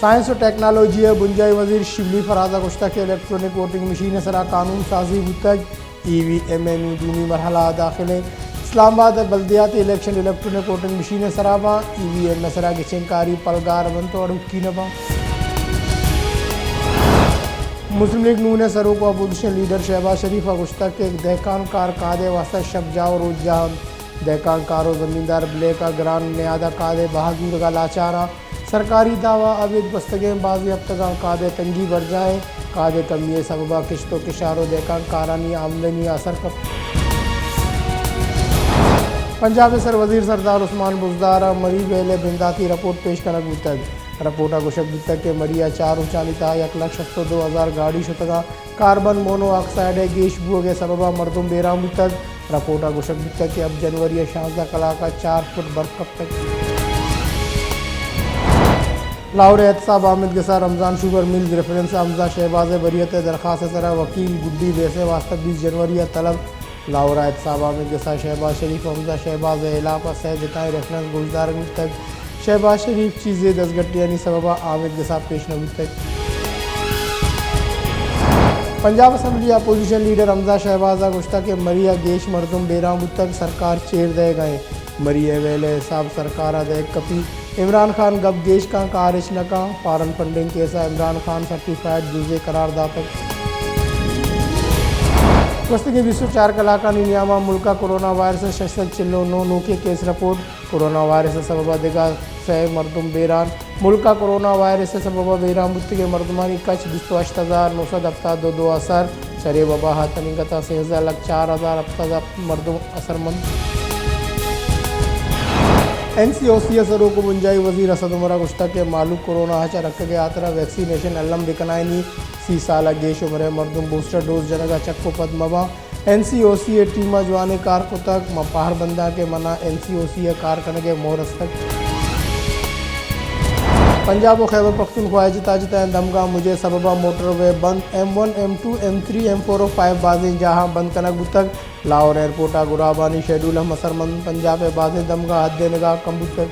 Science और technology बुंजाई वजीर शिबली फराजा गुश्ता के इलेक्ट्रॉनिक वोटिंग मशीन सरा कानून साजी बुतक EVM दूनी मरहला दाखिल इस्लामाबाद बल्दियाती इलेक्शन इलेक्ट्रॉनिक वोटिंग मशीन सराबा EVM सरा की चिंकारी पलगार बनतो अड़ुक्की नबा। मुस्लिम लीग नून सरों को अपोजिशन लीडर शहबाज शरीफ गुश्ता के दहकान कार कादे वास्ता शब जाओ रोज जहां दहकान कारो ज़मींदार ब्ले का ग्रान न्यादा कादे बहादुर का लाचारा सरकारी दावा अवैध बस्तगें बाजी अब तक कादे तंगी बढ़ जाए कादे कमी सबबा किश्तो किशारो दहकान कारानी आमदनी असर कप। पंजाब सर वजीर सरदार उस्मान बुजदार मरी वेले बिंदाती रिपोर्ट पेश करना गुतग रिपोर्टा गुशक गुतग के मरिया 4 चालीता 1,62,000 गाड़ी शुतगा कार्बन मोनोऑक्साइड गेश बुगे सबबा मरदुम बेराम गुतग रिपोर्टा गुशक गुतग के अब जनवरी 16 कला का 4 फुट बर्फ कब तक। लाहौर एहतसाब आमिद के साथ Ramzan sugar mills reference Hamza Shahbaz बरियत दरख्वास्त सरा वकील गुड्डी वैसे वास्ता 20 जनवरी तलब लाहौर एहतसाब आमिद के साथ शहबाज शरीफ हमजा शहबाज इलाका सह जताए रेफरेंस गुलजार तक शहबाज शरीफ चीज़ें 10 गट्टियानी सबबा आमिद के साथ पेश नबी तक। Punjab assembly opposition leader Hamza शहबाजा गुश्ता के मरिया गेश मरदुम बेराम तक सरकार चेर दे गए मरिए वेले हिसाब सरकार दे कपी इमरान खान गब गेश का कारिश न का फॉरन फंडिंग केसा इमरान खान सर्टिफाइड जुजे करारदाद तक वस्त के 24 कलाका नियामा मुल्का कोरोना वायरस शशल चिल्लो नो नोके केस रिपोर्ट कोरोना वायरस सबबा दिगा से मरदुम बेरान मुल्का कोरोना वायरस सबबा बेरान मुत्त के मरदमानी कच 28,972 असर शरे वबा हाथनिगता से 4,00,000 अब मरदुम असरमंद। NCOC असरों को बुंजाई वजीर असद उमरा गुश्ता के मालूक कोरोना हचा रख के आतरा वैक्सीनेशन अलम बिकनाइनी 30 साल गेश उम्र मरदुम बूस्टर डोज जनगा चक्को पद मबा NCOC टीमा जवाने कार को तक मपाहर बंदा के मना NCOC कार कनगे मोहरस तक। पंजाब और खैबर पख्तूनख्वा जिता जिता दमगा मुझे सबबा मोटरवे बंद M1 M2 M3 M4 और 5 बाजी जहां बंद कनक तक लाहौर एयरपोर्टा गुराबानी शेड्यूल हम असरमंद पंजाब बाजी दमगा हद निगाह कम तक।